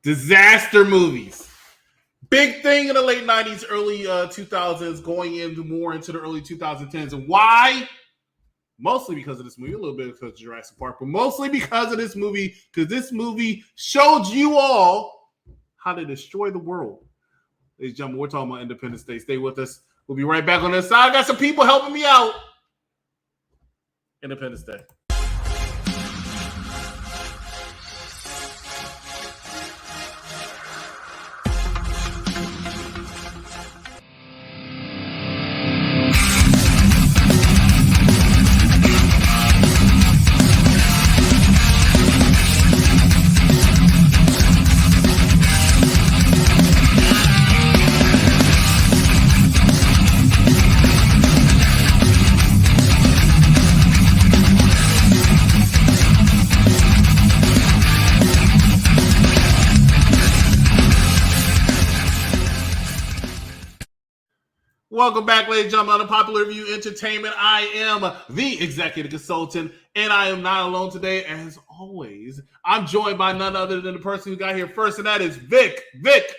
Disaster movies. Big thing in the late 90s, early 2000s, going into more into the early 2010s. And why? Mostly because of this movie, a little bit because of Jurassic Park, but mostly because of this movie, because this movie showed you all how to destroy the world. Ladies and gentlemen, we're talking about Independence Day. Stay with us. We'll be right back on this side. I got some people helping me out. Independence Day. Welcome back, ladies and gentlemen, on Popular Review Entertainment. I am the executive consultant, and I am not alone today. As always, I'm joined by none other than the person who got here first, and that is Vic. Vic,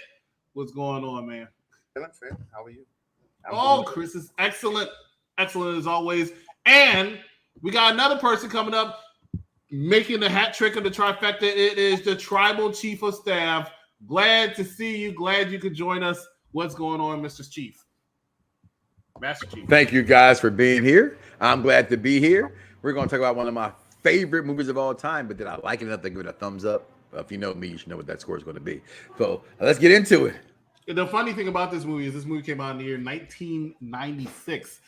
what's going on, man? How are you? Chris is excellent. Excellent as always. And we got another person coming up, making the hat trick of the trifecta. It is the Tribal Chief of Staff. Glad to see you. Glad you could join us. What's going on, Mr. Chief? Master Chief. Thank you guys for being here. I'm glad to be here. We're going to talk about one of my favorite movies of all time, but did I like it enough to give it a thumbs up? If you know me, you should know what that score is going to be. So let's get into it. The funny thing about this movie is this movie came out in the year 1996.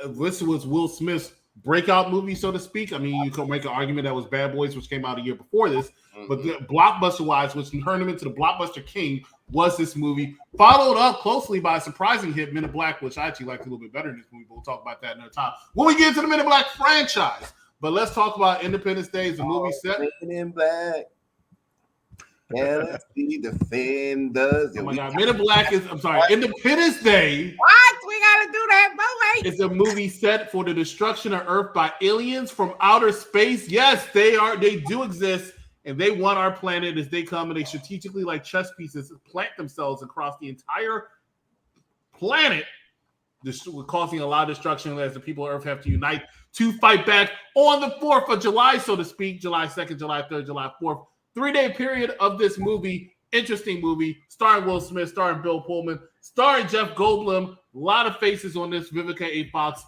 This was Will Smith's breakout movie, so to speak. I mean, you could make an argument that was Bad Boys, which came out a year before this. But the blockbuster-wise, which turned him into the blockbuster king, was this movie. Followed up closely by a surprising hit, Men in Black, which I actually liked a little bit better in this movie, but we'll talk about that another time. When we get into the Men in Black franchise. But let's talk about Independence Day. It's a movie set. Men in Black. Galaxy Defenders. Oh my God. Men in Black is, Independence Day. What? We gotta do that movie. It's a movie set for the destruction of Earth by aliens from outer space. Yes, they do exist. And they want our planet as they come and they strategically, like chess pieces, plant themselves across the entire planet, causing a lot of destruction as the people of Earth have to unite to fight back on the 4th of July, so to speak, July 2nd, July 3rd, July 4th. 3-day period of this movie. Interesting movie, starring Will Smith, starring Bill Pullman, starring Jeff Goldblum. A lot of faces on this. Vivica A. Fox.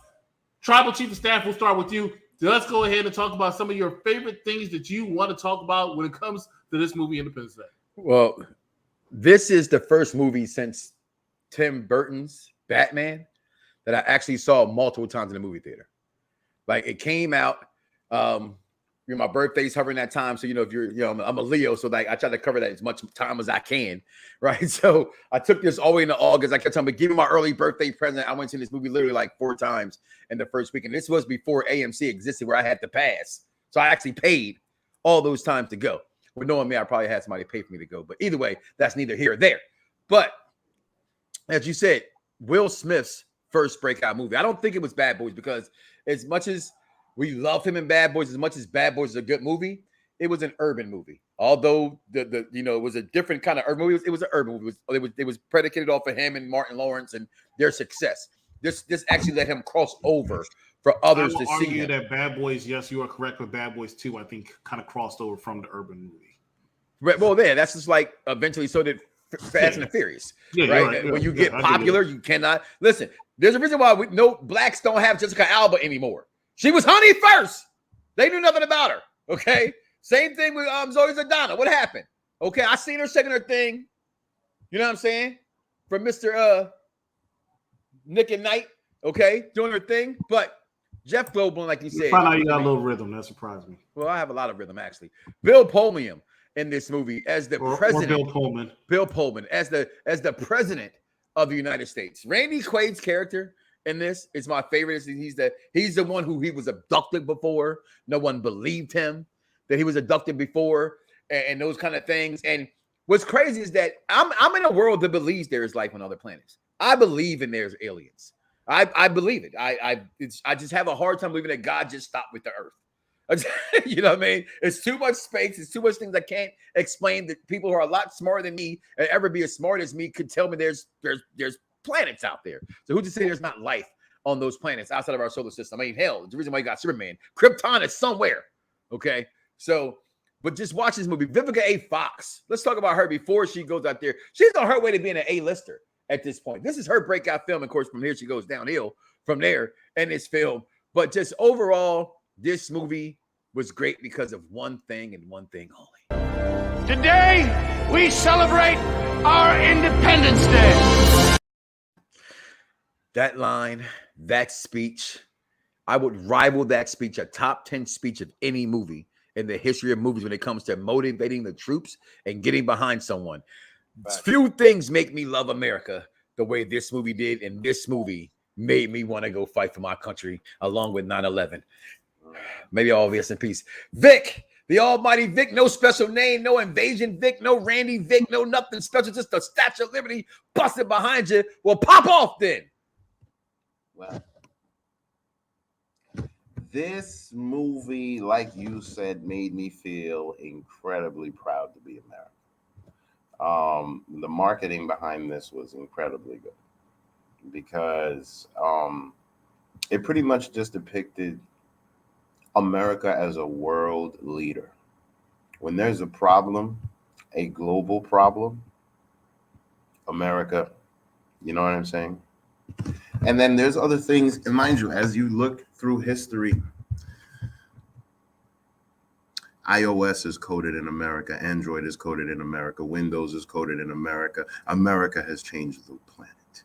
Tribal Chief of Staff, we'll start with you. So let's go ahead and talk about some of your favorite things that you want to talk about when it comes to this movie, Independence Day. Well, this is the first movie since Tim Burton's Batman that I actually saw multiple times in the movie theater. Like, it came out, my birthday's hovering that time. So, if you're, I'm a Leo. So like, I try to cover that as much time as I can. Right. So I took this all the way into August. I kept telling me, give me my early birthday present. I went to this movie literally like 4 times in the first weekend. This was before AMC existed where I had to pass. So I actually paid all those times to go. Well, knowing me, I probably had somebody pay for me to go. But either way, that's neither here or there. But as you said, Will Smith's first breakout movie. I don't think it was Bad Boys because as much as we love him in Bad Boys, as much as Bad Boys is a good movie, it was an urban movie. Although it was a different kind of urban movie. It was an urban movie. It was predicated off of him and Martin Lawrence and their success. This actually let him cross over for others to see him. That Bad Boys, yes, you are correct, with Bad Boys 2, I think, kind of crossed over from the urban movie. Right. Well, that's just like eventually so did Fast and the Furious. Yeah, right. When you get popular, you cannot listen. There's a reason why blacks don't have Jessica Alba anymore. She was honey first. They knew nothing about her. Okay. Same thing with Zoe Saldana. What happened? Okay, I seen her shaking her thing. You know what I'm saying? From Mr. Nick and Knight. Okay, doing her thing. But Jeff Goldblum, like you said, find out you got a little rhythm. That surprised me. Well, I have a lot of rhythm actually. Bill Pullman in this movie as the president. Bill Pullman as the president of the United States. Randy Quaid's character in this is my favorite. He's the one who he was abducted before. No one believed him that he was abducted before and those kind of things. And what's crazy is that I'm in a world that believes there is life on other planets. I believe in there's aliens. I believe it. I just have a hard time believing that God just stopped with the earth. You know what I mean? It's too much space. It's too much things I can't explain that people who are a lot smarter than me and ever be as smart as me could tell me there's planets out there. So who's to say there's not life on those planets outside of our solar system? I mean, hell, the reason why you got Superman. Krypton is somewhere. Okay. So, but just watch this movie. Vivica A. Fox. Let's talk about her before she goes out there. She's on her way to being an A-lister at this point. This is her breakout film. Of course, from here she goes downhill from there in this film. But just overall, this movie was great because of one thing and one thing only. Today, we celebrate our Independence Day. That line, that speech, I would rival that speech, a top 10 speech of any movie in the history of movies when it comes to motivating the troops and getting behind someone. Right. Few things make me love America the way this movie did, and this movie made me want to go fight for my country along with 9/11. Maybe all rest in peace. Vic, the almighty Vic, no special name, no invasion Vic, no Randy Vic, no nothing special, just the Statue of Liberty busted behind you. Well, pop off then. Well, this movie, like you said, made me feel incredibly proud to be American. The marketing behind this was incredibly good because it pretty much just depicted America as a world leader. When there's a problem, a global problem, America, you know what I'm saying? And then there's other things, and mind you, as you look through history, iOS is coded in America, Android is coded in America, Windows is coded in America. America has changed the planet.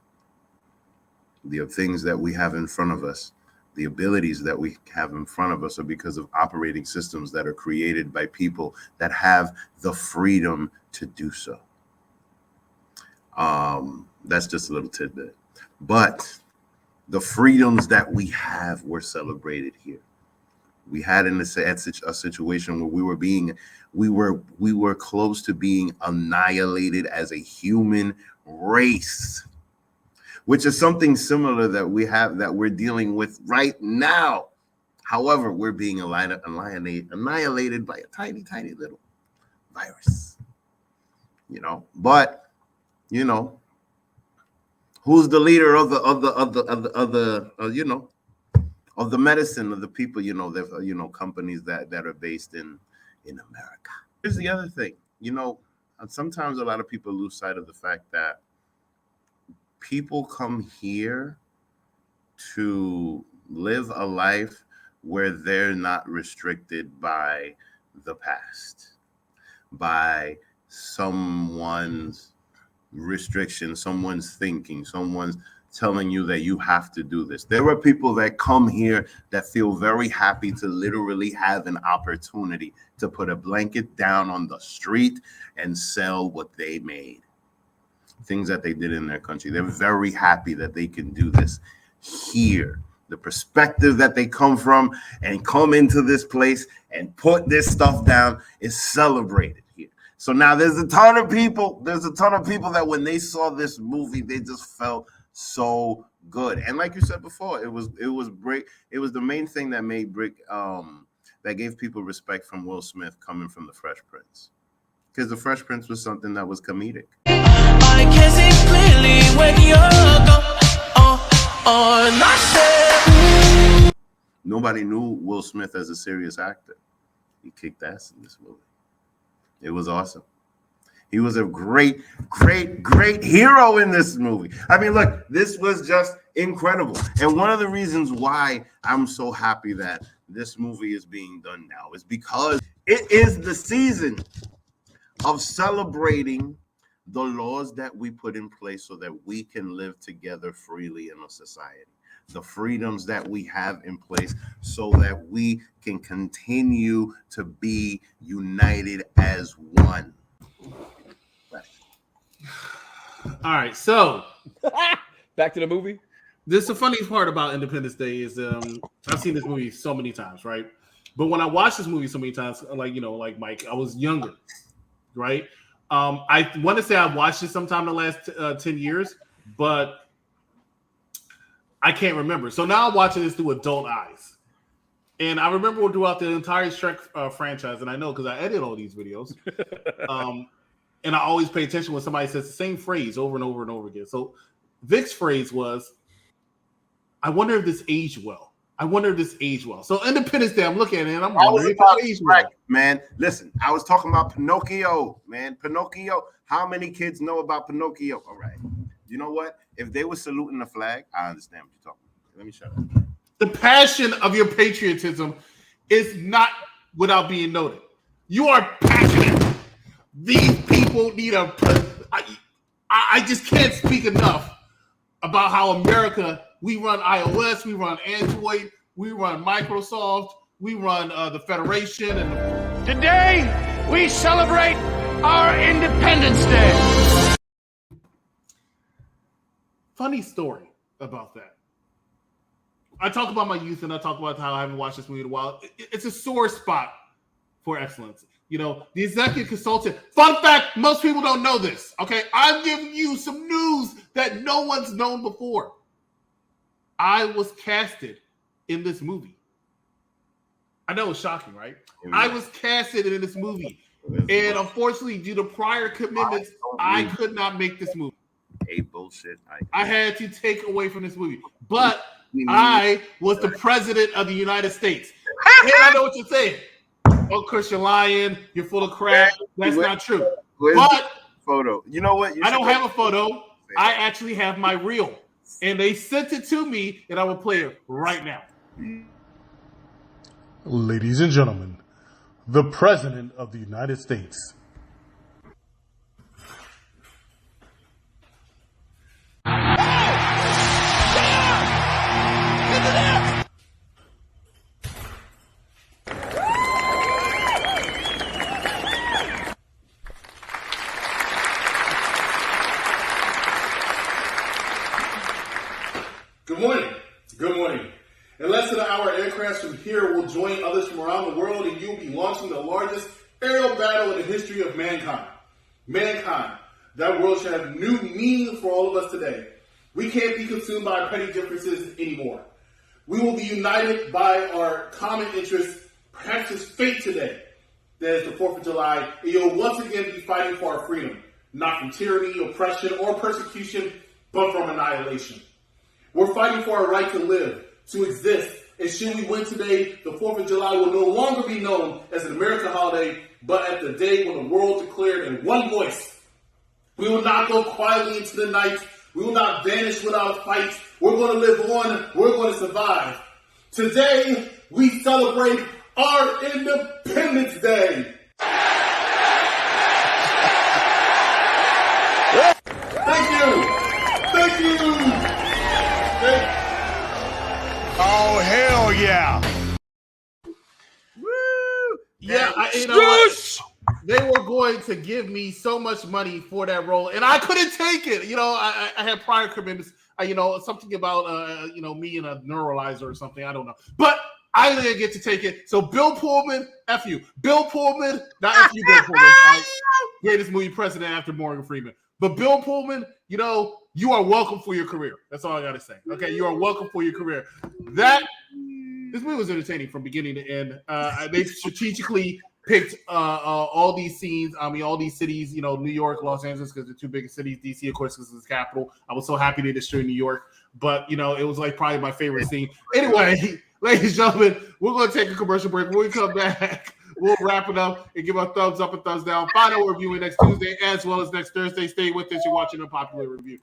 The things that we have in front of us, the abilities that we have in front of us are because of operating systems that are created by people that have the freedom to do so. That's just a little tidbit. But the freedoms that we have were celebrated here. We had a situation where we were close to being annihilated as a human race, which is something similar that we're dealing with right now. However, we're being annihilated by a tiny, tiny little virus, but who's the leader of the medicine of the people, companies that are based in America. Here's the other thing, sometimes a lot of people lose sight of the fact that people come here to live a life where they're not restricted by the past, by someone's restriction, someone's thinking, someone's telling you that you have to do this. There are people that come here that feel very happy to literally have an opportunity to put a blanket down on the street and sell what they made, things that they did in their country. They're very happy that they can do this here. The perspective that they come from and come into this place and put this stuff down is celebrated here. So now there's a ton of people that when they saw this movie, they just felt so good. And like you said before, it was great. It was the main thing that made that gave people respect from Will Smith coming from the Fresh Prince. Because the Fresh Prince was something that was comedic. I can see clearly when you're Nobody knew Will Smith as a serious actor. He kicked ass in this movie. It was awesome. He was a great, great, great hero in this movie. I mean, look, this was just incredible. And one of the reasons why I'm so happy that this movie is being done now is because it is the season of celebrating the laws that we put in place so that we can live together freely in a society. The freedoms that we have in place so that we can continue to be united as one. All right, so back to the movie. This is the funny part about Independence Day is I've seen this movie so many times, right? But when I watched this movie so many times, like Mike, I was younger, right? I want to say I watched it sometime in the last 10 years, but I can't remember. So now I'm watching this through adult eyes. And I remember throughout the entire Shrek franchise, and I know because I edit all these videos, and I always pay attention when somebody says the same phrase over and over and over again. So Vic's phrase was, I wonder if this aged well. I wonder if this aged well. So Independence Day, I'm looking at it and I'm wondering if it aged well. Man, listen, I was talking about Pinocchio, man. Pinocchio. How many kids know about Pinocchio? All right. You know what? If they were saluting the flag, I understand what you're talking about. Let me shut up. The passion of your patriotism is not without being noted. You are passionate. These people need a... I just can't speak enough about how America, we run iOS, we run Android, we run Microsoft, we run the Federation. And Today, we celebrate our Independence Day. Funny story about that. I talk about my youth and I talk about how I haven't watched this movie in a while. It's a sore spot for excellence. You know, the executive consultant. Fun fact, most people don't know this. Okay, I'm giving you some news that no one's known before. I was casted in this movie. I know it's shocking, right? I was casted in this movie. And unfortunately, due to prior commitments, I could not make this movie. A bullshit. I had to take away from this movie. But I was the president of the United States. And I know what you're saying. Oh, Christian Lion, you're full of crap. That's not true. But photo. You know what? I don't have a photo. I actually have my reel. And they sent it to me, and I will play it right now. Ladies and gentlemen, the President of the United States. Good morning. Good morning. In less than an hour, aircrafts from here will join others from around the world, and you'll be launching the largest aerial battle in the history of mankind. Mankind. That world should have new meaning for all of us today. We can't be consumed by our petty differences anymore. We will be united by our common interests. Perhaps it's fate today. That is the 4th of July, and you'll once again be fighting for our freedom. Not from tyranny, oppression, or persecution, but from annihilation. We're fighting for our right to live, to exist. And should we win today, the 4th of July will no longer be known as an American holiday, but as the day when the world declared in one voice. We will not go quietly into the night. We will not vanish without a fight. We're going to live on. We're going to survive. Today, we celebrate our Independence Day. Thank you. Thank you. Oh, hell yeah. Woo! Yeah, they were going to give me so much money for that role, and I couldn't take it. You know, I had prior commitments. Something about me and a neuralizer or something. I don't know, but I didn't get to take it. So Bill Pullman, F you. Bill Pullman, not F you, Bill Pullman. Right? Greatest movie president after Morgan Freeman. But Bill Pullman, you are welcome for your career. That's all I got to say. Okay, you are welcome for your career. This movie was entertaining from beginning to end. They strategically picked all these scenes. I mean, all these cities. New York, Los Angeles, because they're two biggest cities. DC, of course, because it's the capital. I was so happy they destroyed New York, but it was like probably my favorite scene. Anyway, ladies and gentlemen, we're going to take a commercial break. When we come back, we'll wrap it up and give a thumbs up and thumbs down. Final review next Tuesday as well as next Thursday. Stay with us. You're watching a popular review.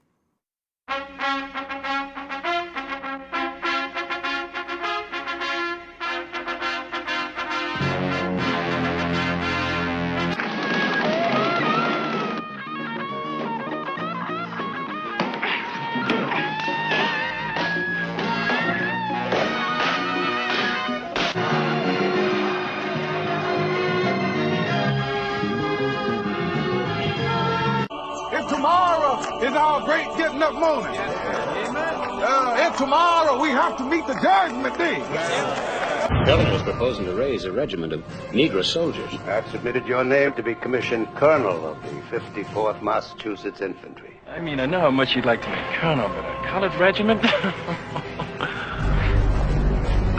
Is our great getting up moment. And tomorrow we have to meet the judgment day. The governor is proposing to raise a regiment of Negro soldiers. I've submitted your name to be commissioned colonel of the 54th Massachusetts Infantry. I mean, I know how much you'd like to make colonel, but a colored regiment?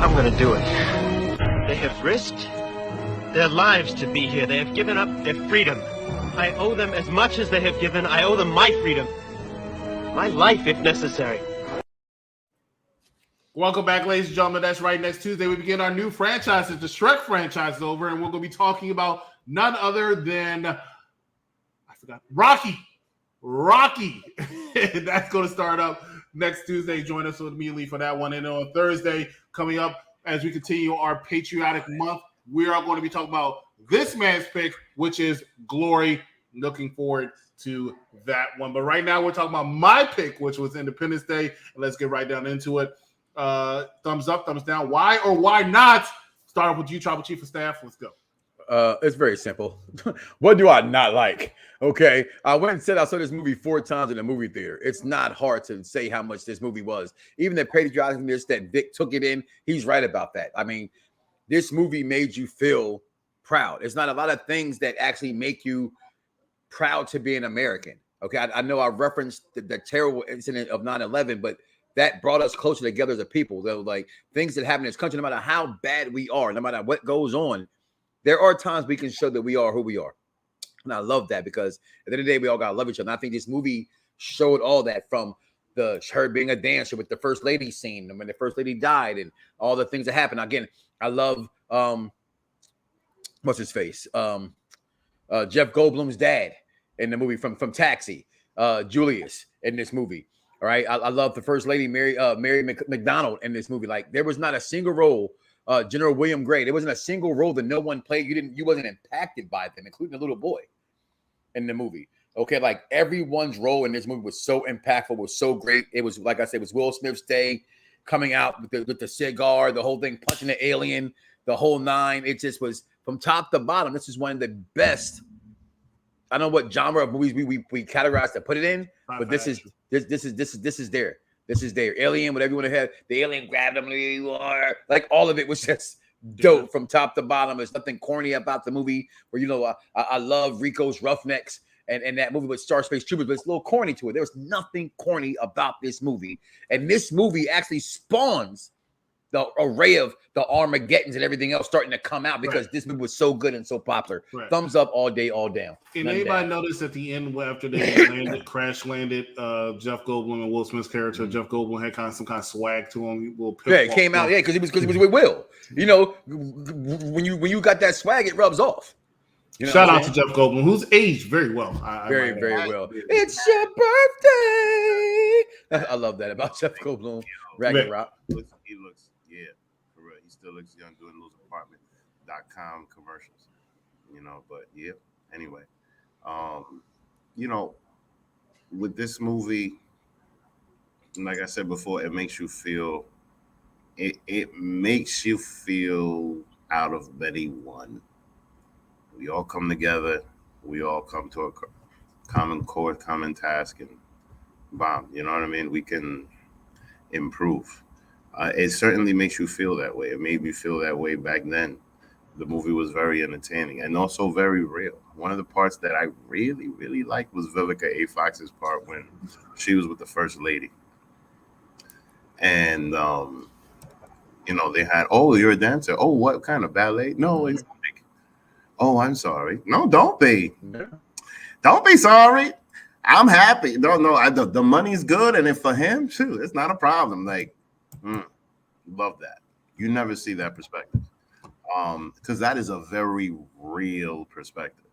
I'm gonna do it. have risked their lives to be here. They have given up their freedom. I owe them as much as they have given. I owe them my freedom. My life, if necessary. Welcome back, ladies and gentlemen. That's right. Next Tuesday, we begin our new franchise. The Shrek franchise is over, and we're going to be talking about none other than, I forgot, Rocky. That's going to start up next Tuesday. Join us immediately for that one. And on Thursday, coming up, as we continue our patriotic month, we are going to be talking about this man's pick, which is Glory. Looking forward to that one. But right now, we're talking about my pick, which was Independence Day. And let's get right down into it. Thumbs up, thumbs down. Why or why not? Start off with you, Tribal Chief of Staff. Let's go. It's very simple. What do I not like? Okay, I went and said I saw this movie 4 times in the movie theater. It's not hard to say how much this movie was. Even the patrioticness that Vic took it in, he's right about that. I mean, this movie made you feel proud. It's not a lot of things that actually make you proud to be an American. Okay, I know I referenced the terrible incident of 9/11, but that brought us closer together as a people. Though, like things that happen in this country, no matter how bad we are, no matter what goes on, there are times we can show that we are who we are. And I love that because at the end of the day, we all gotta love each other. And I think this movie showed all that, from her being a dancer with the First Lady scene, and when the First Lady died, and all the things that happened. Again, I love what's his face? Jeff Goldblum's dad in the movie from Taxi, Julius in this movie. All right, I love the First Lady Mary McDonald in this movie. Like there was not a single role. General William Gray, there wasn't a single role that no one played. You wasn't impacted by them, including the little boy in the movie. Okay, like everyone's role in this movie was so impactful, was so great. It was, like I said, it was Will Smith's day coming out with the cigar, the whole thing, punching the alien, the whole nine. It just was from top to bottom. This is one of the best. I don't know what genre of movies we categorize to put it in, but this is there. This is there. Alien, whatever you want to have. The alien grabbed him. Like all of it was just dope from top to bottom. There's nothing corny about the movie. Where I love Rico's Roughnecks and that movie with Star Space Troopers, but it's a little corny to it. There was nothing corny about this movie, and this movie actually spawns the array of the Armageddons and everything else starting to come out because this movie was so good and so popular. Right. Thumbs up all day, all down. And anybody notice at the end after they crash landed, Jeff Goldblum and Will Smith's character, Jeff Goldblum had some kind of swag to him. It came out, because he was with Will. When you got that swag, it rubs off. Shout out to Jeff Goldblum, who's aged very well. Very well. It's your birthday. I love that about Jeff Goldblum. Ragnarok. He looks, for real. He still looks young doing those apartment.com commercials, but yeah. Anyway, with this movie, like I said before, it makes you feel, it makes you feel out of that he won. We all come together. We all come to a common core, common task, and bomb. You know what I mean? We can improve. It certainly makes you feel that way. It made me feel that way back then. The movie was very entertaining and also very real. One of the parts that I really, really liked was Vivica A. Fox's part when she was with the First Lady. And, they had, oh, you're a dancer. Oh, what kind of ballet? No, it's like, oh, I'm sorry. No, don't be. Yeah. Don't be sorry. I'm happy. No, the money's good. And if for him, shoot, it's not a problem. Like, love that. You never see that perspective. Because that is a very real perspective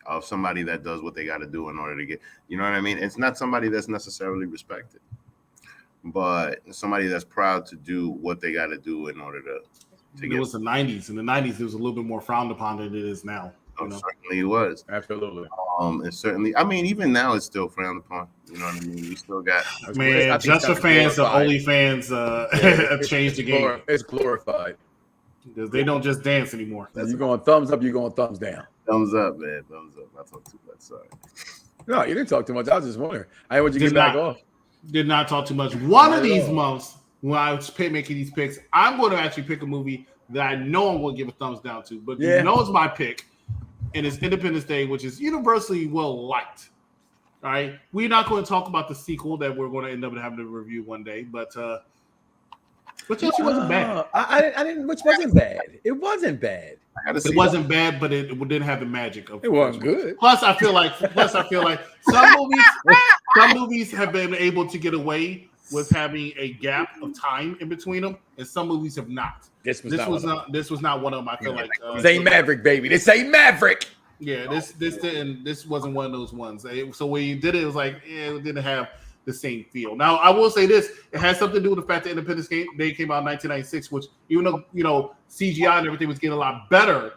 of somebody that does what they got to do in order to get, you know what I mean? It's not somebody that's necessarily respected, but somebody that's proud to do what they got to do in order to get. It was the 90s. In the 90s, it was a little bit more frowned upon than it is now. Certainly it was. Absolutely. It certainly, even now it's still frowned upon. You know what I mean? You still got, man, just the fans, the OnlyFans changed the game. It's glorified. Because they don't just dance anymore. You going thumbs up, you going thumbs down. Thumbs up, man. Thumbs up. I talked too much. Sorry. No, you didn't talk too much. I was just wondering. I want you to get back off. Did not talk too much. One of these months, when I was making these picks, I'm going to actually pick a movie that I know I'm going to give a thumbs down to. But you know it's my pick. And it's Independence Day, which is universally well liked. All right. We're not going to talk about the sequel that we're going to end up having to review one day. But Which actually wasn't bad. I didn't. Which wasn't bad. It wasn't bad. It wasn't bad, but it didn't have the magic of it. Wasn't good. Plus, I feel like some movies have been able to get away with having a gap of time in between them, and some movies have not. This was not one of them. I feel like this ain't Maverick, baby. This ain't Maverick. Yeah, this wasn't one of those ones. So when you did it, it was like it didn't have the same feel. Now, I will say this: it has something to do with the fact that Independence Day came out in 1996, which even though CGI and everything was getting a lot better,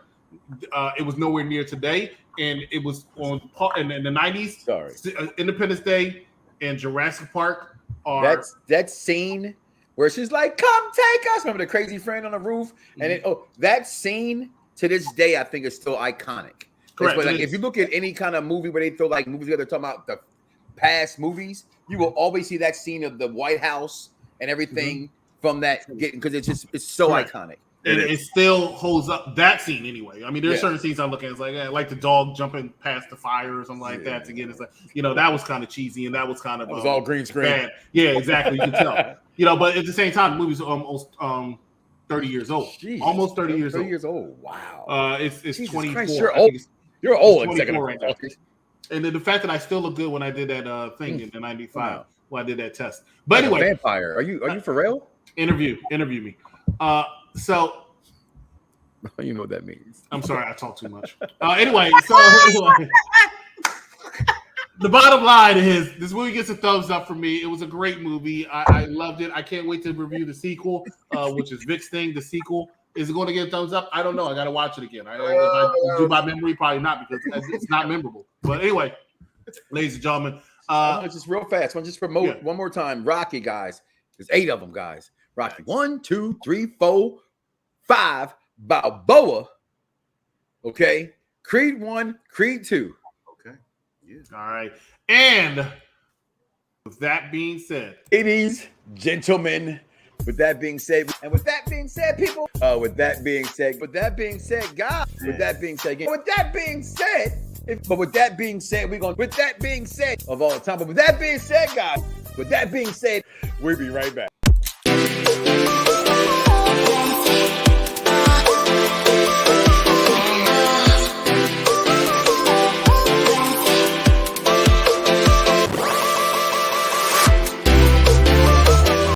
it was nowhere near today. And it was in the 90s. Sorry, Independence Day and Jurassic Park are that scene where she's like, "Come take us." Remember the crazy friend on the roof, and that scene to this day I think is still iconic. Correct. Like, if you look at any kind of movie where they throw like movies together, talking about the past movies, you will always see that scene of the White House and everything from that, because it's so iconic. And it still holds up that scene anyway. I mean, there's certain scenes I look at, it's like the dog jumping past the fire or something like that to get it. Like, that was kind of cheesy, and that was kind of was all green screen. Bad. Yeah, exactly. You can tell. But at the same time, the movie's almost 30 years old. Jeez, almost 30 years old. 30 years old. Wow. It's Jesus 24. Christ, you're old. You're old. Right now. And then the fact that I still look good when I did that thing in the 95 when I did that test. But anyway, vampire. Are you for real? Interview me. So you know what that means. I'm sorry, I talk too much. Anyway, the bottom line is this movie gets a thumbs up for me. It was a great movie. I loved it. I can't wait to review the sequel, which is Vic's Thing, the sequel. Is it going to get a thumbs up? I don't know. I got to watch it again. If I do by memory, probably not, because it's not memorable. But anyway, ladies and gentlemen. Just real fast. I want to just promote one more time. Rocky, guys. There's 8 of them, guys. Rocky 1, 2, 3, 4, 5. Balboa. Okay. Creed 1, Creed 2. Okay. Yeah. All right. And with that being said, ladies, gentlemen, with that being said, and with that being said, people, with that being said, guys, with that being said, again, with that being said, of all the time, but with that being said, guys, with that being said, we'll be right back.